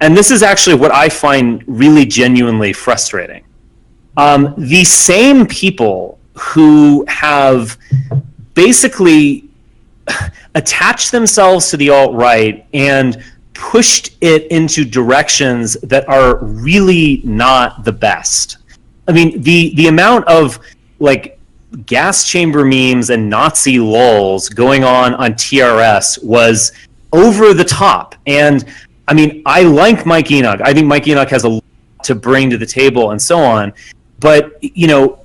and this is actually what I find really genuinely frustrating. The same people who have basically attached themselves to the alt-right and pushed it into directions that are really not the best. I mean, the amount of like gas chamber memes and Nazi lulls going on TRS was over the top. And I mean, I like Mike Enoch. I think Mike Enoch has a lot to bring to the table and so on. But, you know,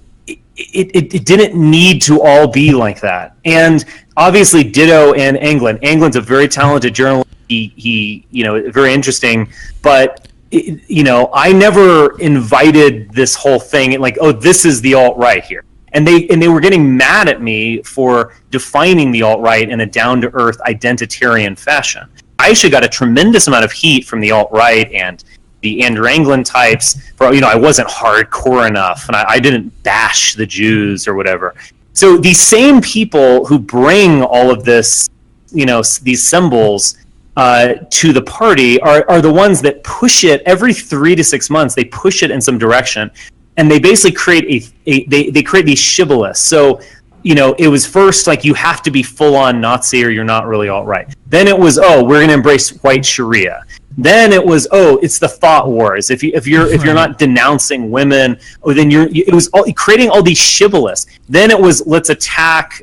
it didn't need to all be like that. And obviously, ditto and Anglin. Anglin's a very talented journalist. He you know, very interesting. But, you know, I never invited this whole thing like, oh, this is the alt-right here. And they were getting mad at me for defining the alt-right in a down-to-earth identitarian fashion. I actually got a tremendous amount of heat from the alt-right and the Andrew Anglin types for, you know, I wasn't hardcore enough and I didn't bash the Jews or whatever. So these same people who bring all of this, you know, these symbols to the party are the ones that push it every 3 to 6 months. They push it in some direction, and they basically create they create these shibboleths. So, you know, it was first like you have to be full on Nazi or you're not really alt-right. Then it was, oh, we're going to embrace white Sharia. Then it was, oh, it's the thought wars. If you're not denouncing women, or then it was creating all these shibboleths. Then it was, let's attack,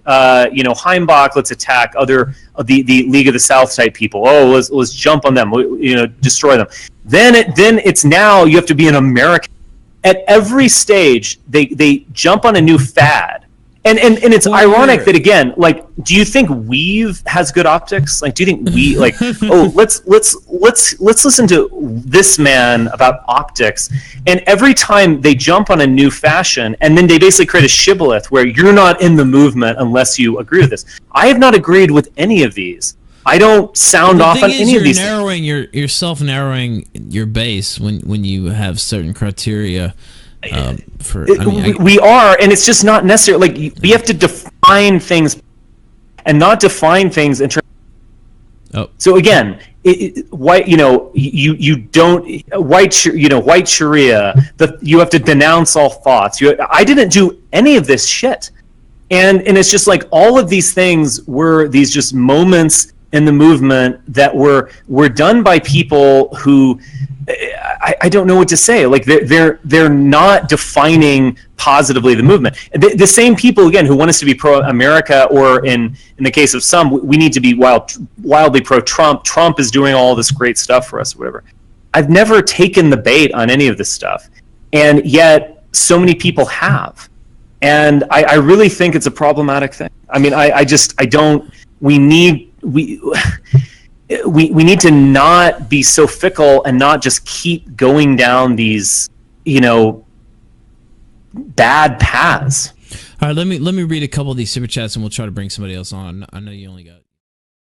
you know, Heimbach. Let's attack other the League of the South type people. Oh, let's jump on them. You know, destroy them. Then it's now you have to be an American. At every stage, they jump on a new fad. And it's ironic that, again, like, do you think Weave has good optics? Like, do you think we like? Oh, let's listen to this man about optics. And every time they jump on a new fashion, and then they basically create a shibboleth where you're not in the movement unless you agree with this. I have not agreed with any of these. I don't sound off on any of these. You're self-narrowing your base when you have certain criteria. We are, and it's just not necessary. Like, we have to define things and not define things in terms. Oh. So again, white, you know, you don't white, you know, white Sharia. You have to denounce all thoughts. I didn't do any of this shit, and it's just like all of these things were these just moments in the movement that were done by people who. I don't know what to say. Like, they're not defining positively the movement. The same people, again, who want us to be pro-America, or in the case of some, we need to be wildly pro-Trump. Trump is doing all this great stuff for us, or whatever. I've never taken the bait on any of this stuff, and yet so many people have. And I really think it's a problematic thing. I mean, I don't. We need to not be so fickle and not just keep going down these, you know, bad paths. All right, let me read a couple of these super chats and we'll try to bring somebody else on. I know you only got